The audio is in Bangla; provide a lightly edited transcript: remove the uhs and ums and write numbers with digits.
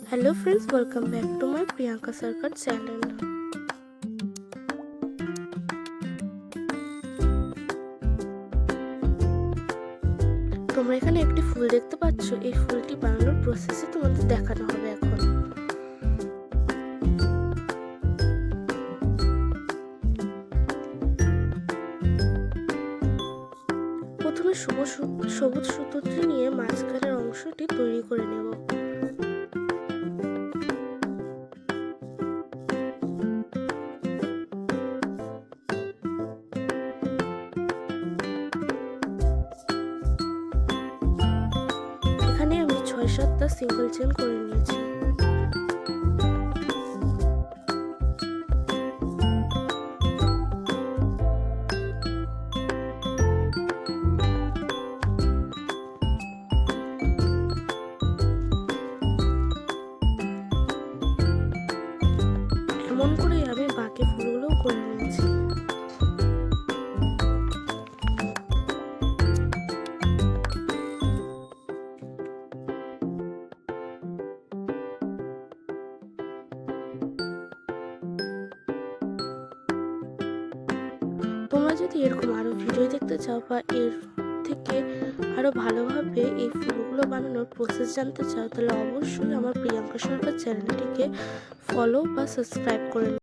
Hello friends, welcome back to my Priyanka Sarkar channel. তোমরা এখানে একটি ফুল দেখতে পাচ্ছ। এই ফুলটি বানানোর প্রসেসে তোমাদের দেখানো হবে এখন। প্রথমে সবুজ সুতোটি নিয়ে মাঝখানের অংশটি তৈরি করে নেব। এখানে আমি ৬-৭টা সিঙ্গেল চেন করে নিয়েছি। এমন করে আমি বাকি ফুলগুলো করে নিয়েছি। তোমরা যদি এরকম আরো ভিডিও দেখতে চাও বা এর থেকে আরো ভালোভাবে এই ফুলগুলো বানানোর প্রসেস জানতে চাও, তাহলে অবশ্যই আমার প্রিয়াঙ্কা সরকার চ্যানেলটিকে ফলো বা সাবস্ক্রাইব করে